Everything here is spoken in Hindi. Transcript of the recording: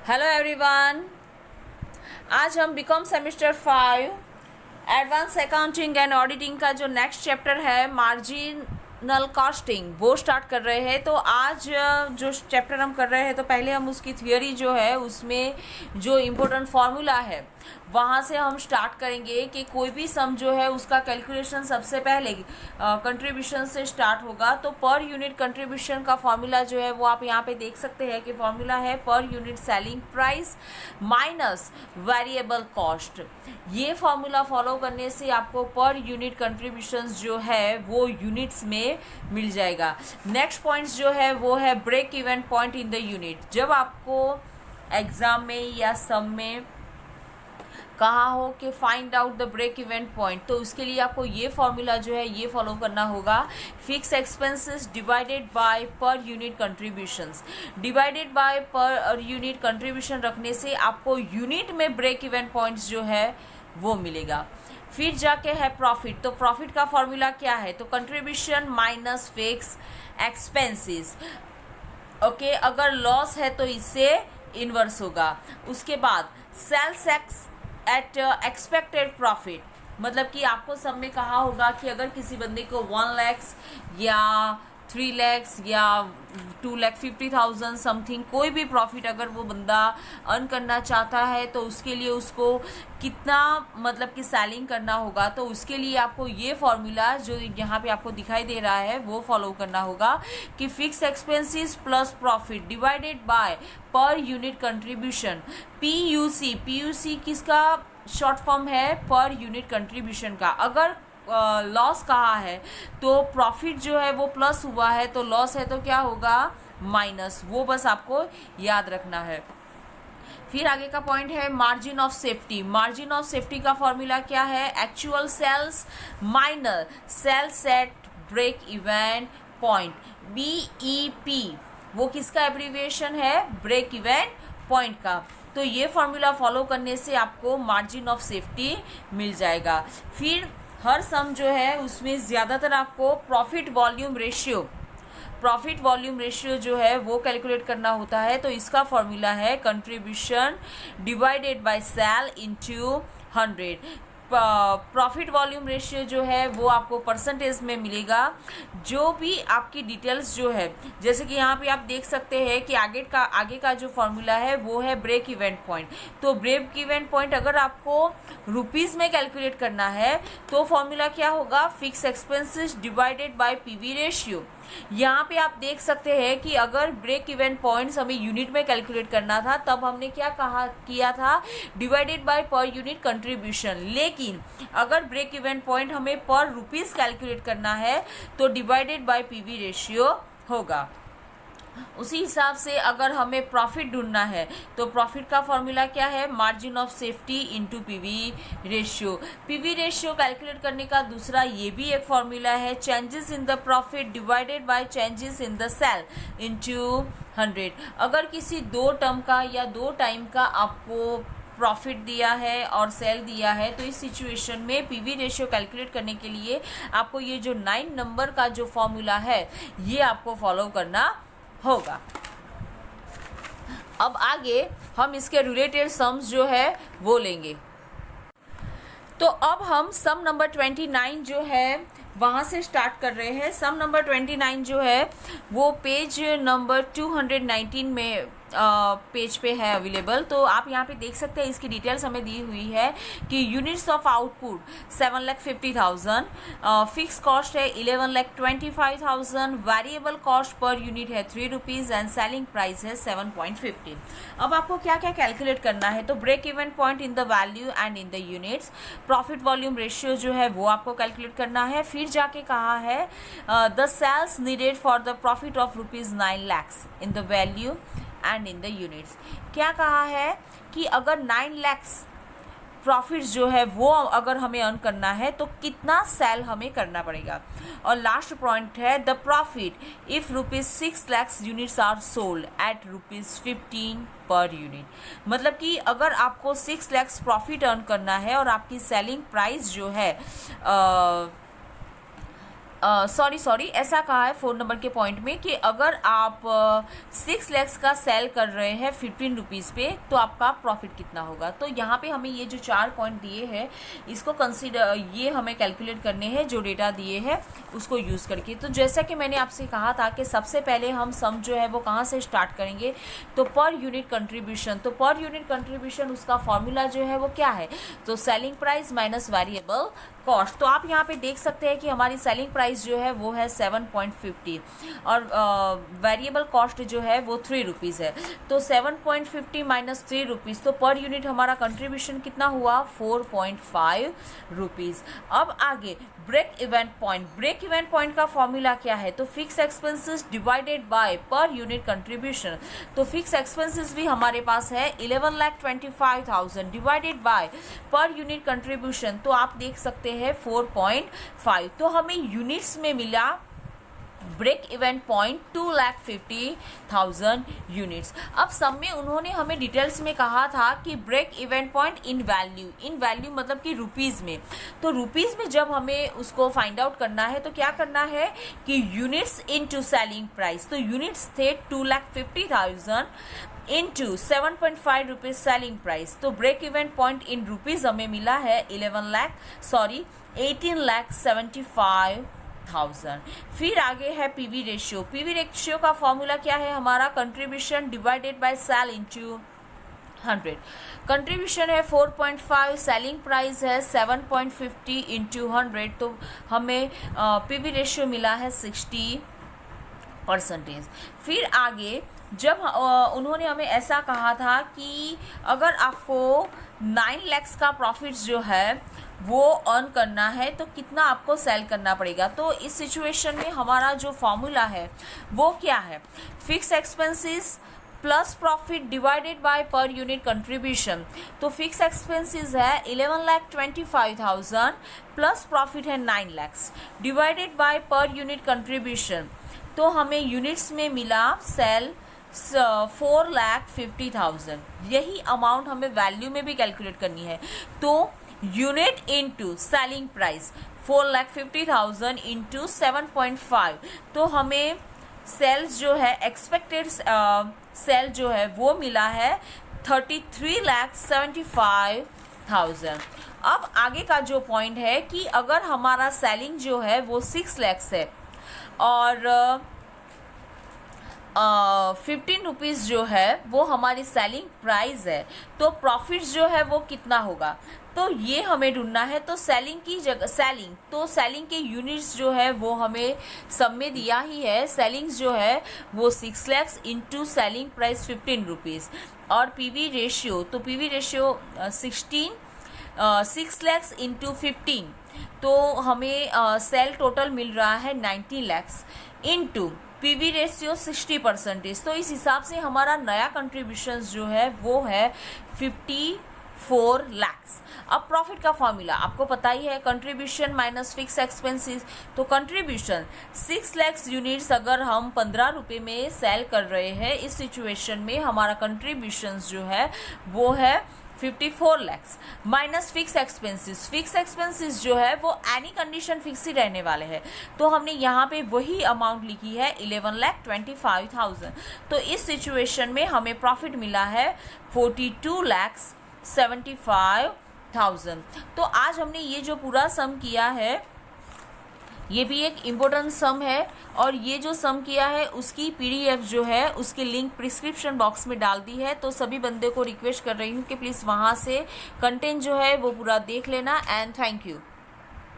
Hello everyone. आज हम BCom semester 5 advance accounting and auditing का जो नेक्स्ट चैप्टर है मार्जिनल कॉस्टिंग वो स्टार्ट कर रहे हैं। तो आज जो चैप्टर हम कर रहे हैं तो पहले हम उसकी थियोरी जो है उसमें जो इम्पोर्टेंट फार्मूला है वहाँ से हम स्टार्ट करेंगे कि कोई भी सम जो है उसका कैलकुलेशन सबसे पहले कंट्रीब्यूशन से स्टार्ट होगा। तो पर यूनिट कंट्रीब्यूशन का फॉर्मूला जो है वो आप यहाँ पे देख सकते हैं कि फॉर्मूला है per unit selling price minus variable cost. ये फॉर्मूला फॉलो करने से आपको पर यूनिट कंट्रीब्यूशन जो है वो यूनिट्स में मिल जाएगा। नेक्स्ट पॉइंट जो है वो है break even point in the unit. जब आपको एग्जाम में या सम में कहा हो कि find out the break event point, तो उसके लिए आपको ये फॉर्मूला जो है ये फॉलो करना होगा। Fix expenses divided by per unit contributions. Divided by per unit contribution रखने से आपको यूनिट में ब्रेक इवेंट पॉइंट्स जो है वो मिलेगा। फिर जाके है प्रॉफिट। तो प्रॉफिट का फॉर्मूला क्या है? तो contribution minus fix expenses. Okay, अगर लॉस है तो इससे इन्वर्स होगा। उसके बाद sales x at expected profit, मतलब कि आपको सब में कहा होगा कि अगर किसी बंदे को 1 लाख या 3 लाख या 2,50,000 समथिंग कोई भी प्रॉफिट अगर वो बंदा अर्न करना चाहता है तो उसके लिए उसको कितना मतलब कि सेलिंग करना होगा। तो उसके लिए आपको ये फॉर्मूला जो यहाँ पे आपको दिखाई दे रहा है वो फॉलो करना होगा कि fix expenses plus profit divided by per unit contribution. PUC किसका शॉर्ट फॉर्म है? पर यूनिट कंट्रीब्यूशन का। अगर लॉस कहा है तो प्रॉफिट जो है वो प्लस हुआ है, तो लॉस है तो क्या होगा? माइनस। वो बस आपको याद रखना है। फिर आगे का पॉइंट है margin of safety. Margin of safety का फॉर्मूला क्या है? Actual sales minus sales at break even point. BEP वो किसका एब्रीविएशन है? ब्रेक इवन पॉइंट का। तो ये फॉर्मूला फॉलो करने से आपको मार्जिन ऑफ सेफ्टी मिल जाएगा। फिर हर सम जो है उसमें ज़्यादातर आपको प्रॉफिट वॉल्यूम रेशियो जो है वो कैलकुलेट करना होता है। तो इसका फॉर्मूला है contribution divided by sale into 100। Profit volume ratio जो है वो आपको परसेंटेज में मिलेगा। जो भी आपकी डिटेल्स जो है, जैसे कि यहाँ पे आप देख सकते हैं कि आगे का जो फॉर्मूला है वो है ब्रेक इवेंट पॉइंट। तो ब्रेक इवेंट पॉइंट अगर आपको रुपीस में कैलकुलेट करना है तो फॉर्मूला क्या होगा? Fix expenses divided bye PV ratio. यहाँ पे आप देख सकते हैं कि अगर ब्रेक इवेंट पॉइंट्स हमें यूनिट में कैलकुलेट करना था तब हमने क्या किया था? Divided by per unit contribution. लेकिन अगर ब्रेक इवेंट पॉइंट हमें पर रुपीस कैलकुलेट करना है तो डिवाइडेड बाय पीवी रेशियो होगा। उसी हिसाब से अगर हमें प्रॉफिट ढूंढना है तो प्रॉफिट का फॉर्मूला क्या है? Margin of safety into PV ratio. PV ratio calculate करने का दूसरा ये भी एक फॉर्मूला है changes in the profit divided by changes in the sale into 100। अगर किसी 2 टर्म का या 2 टाइम का आपको प्रॉफिट दिया है और सेल दिया है तो इस सिचुएशन में पीवी रेशियो कैलकुलेट करने के लिए आपको ये जो 9 नंबर का जो फॉर्मूला है ये आपको फॉलो करना होगा। अब आगे हम इसके रिलेटेड सम्स जो है वो लेंगे। तो अब हम सम नंबर 29 जो है वहाँ से स्टार्ट कर रहे हैं। सम नंबर 29 जो है वो पेज नंबर 219 में पेज पे है अवेलेबल। तो आप यहाँ पे देख सकते हैं इसकी डिटेल्स हमें दी हुई है कि units of output 7,50,000, fix cost है 11,25,000, वेरिएबल कॉस्ट पर यूनिट है 3 रुपीज़ एंड सेलिंग प्राइस है 7.50। अब आपको क्या क्या कैलकुलेट करना है? तो break even point in the value and in the units. Profit volume ratio जो है वो आपको कैलकुलेट करना है। फिर जाके कहा है the sales needed for the profit of ₹9 lakh in the value and in the units. क्या कहा है कि अगर 9 लाख प्रॉफिट जो है वो अगर हमें अर्न करना है तो कितना सेल हमें करना पड़ेगा। और लास्ट पॉइंट है the profit if ₹6 lakh units are sold at ₹15 per unit. मतलब कि अगर आपको 6 लाख प्रॉफिट अर्न करना है और आपकी सेलिंग प्राइस जो है सॉरी ऐसा कहा है 4 नंबर के पॉइंट में कि अगर आप 6 लैक्स का सेल कर रहे हैं 15 रुपीज़ पे तो आपका प्रॉफिट कितना होगा। तो यहाँ पे हमें ये जो 4 पॉइंट दिए हैं इसको कंसीडर, ये हमें कैलकुलेट करने हैं जो डेटा दिए हैं उसको यूज़ करके। तो जैसा कि मैंने आपसे कहा था कि सबसे पहले हम सम जो है वो कहाँ से स्टार्ट करेंगे, तो पर यूनिट कंट्रीब्यूशन। तो पर यूनिट कंट्रीब्यूशन उसका फॉर्मूला जो है वो क्या है, तो selling price minus variable cost. तो आप यहाँ पे देख सकते हैं कि हमारी सेलिंग प्राइस जो है वो है 7.50 और वेरिएबल कॉस्ट जो है वो 3 रुपीज़ है। तो 7.50 माइनस 3 रुपीज़, तो पर यूनिट हमारा कंट्रीब्यूशन कितना हुआ 4.5 रुपीज़। अब आगे break event point. Break event point का फॉर्मूला क्या है, तो fix expenses divided by per unit contribution. तो फिक्स एक्सपेंसेस भी हमारे पास है 11,25,000 divided by per unit contribution. तो आप देख सकते हैं 4.5। तो हमें यूनिट्स में मिला ब्रेक इवेंट पॉइंट 2,50,000 यूनिट्स। अब सब में उन्होंने हमें डिटेल्स में कहा था कि break event point in value मतलब कि रुपीज़ में। तो रुपीज़ में जब हमें उसको फाइंड आउट करना है तो क्या करना है कि यूनिट्स इनटू सेलिंग प्राइस। तो यूनिट्स थे 2,50,000 इंटू 7.5 रुपीज़ सेलिंग प्राइस। तो break event point in rupees हमें मिला है 18,75,000। फिर आगे है पीवी रेशियो। पीवी रेशियो का फॉर्मूला क्या है हमारा, contribution divided by sale into 100। Contribution है 4.5, सेलिंग प्राइस है 7.50 इंटू 100। तो हमें पीवी रेशियो मिला है 60%। फिर आगे जब उन्होंने हमें ऐसा कहा था कि अगर आपको 9 लैक्स का प्रॉफिट जो है वो अर्न करना है तो कितना आपको सेल करना पड़ेगा। तो इस सिचुएशन में हमारा जो फॉर्मूला है वो क्या है, fix expenses plus profit divided by per unit contribution. तो फिक्स एक्सपेंसेस है 11,25,000 प्लस प्रॉफिट है 9 lakhs divided by per unit contribution. तो हमें यूनिट्स में मिला सेल 4,50,000। यही अमाउंट हमें वैल्यू में भी कैलकुलेट करनी है। तो unit into selling price 4,50,000 into 7.5। तो हमें सेल्स जो है एक्सपेक्टेड सेल जो है वो मिला है 33,75,000। अब आगे का जो पॉइंट है कि अगर हमारा सेलिंग जो है वो 6 लैक्स है और 15 रुपीज़ जो है वो हमारी सेलिंग प्राइस है, तो प्रॉफिट जो है वो कितना होगा, तो ये हमें ढूंढना है। तो सेलिंग की जगह सेलिंग के यूनिट्स जो है वो हमें सब में दिया ही है। सेलिंग्स जो है वो 6 lakhs into selling price 15 rupees और पीवी रेशियो, तो पीवी रेशियो 6 लैक्स इंटू 15। तो हमें सेल टोटल मिल रहा है 90 लैक्स इंटू पीवी रेशियो 60%। तो इस हिसाब से हमारा नया कंट्रीब्यूशन जो है वो है 54 लैक्स। अब प्रॉफिट का फॉर्मूला आपको पता ही है, कंट्रीब्यूशन माइनस फिक्स एक्सपेंसेस। तो कंट्रीब्यूशन 6 लैक्स यूनिट्स अगर हम 15 रुपये में सेल कर रहे हैं, इस सिचुएशन में हमारा कंट्रीब्यूशन जो है वो है 54 लैक्स माइनस फिक्स एक्सपेंसेस जो है वो एनी कंडीशन फिक्स ही रहने वाले हैं। तो हमने यहाँ पे वही अमाउंट लिखी है 11,25,000। तो इस सिचुएशन में हमें प्रॉफिट मिला है 42,75,000। तो आज हमने ये जो पूरा सम किया है ये भी एक इम्पोर्टेंट सम है और ये जो सम किया है उसकी पीडीएफ जो है उसकी लिंक डिस्क्रिप्शन बॉक्स में डाल दी है। तो सभी बंदे को रिक्वेस्ट कर रही हूँ कि प्लीज़ वहाँ से कंटेंट जो है वो पूरा देख लेना। And thank you.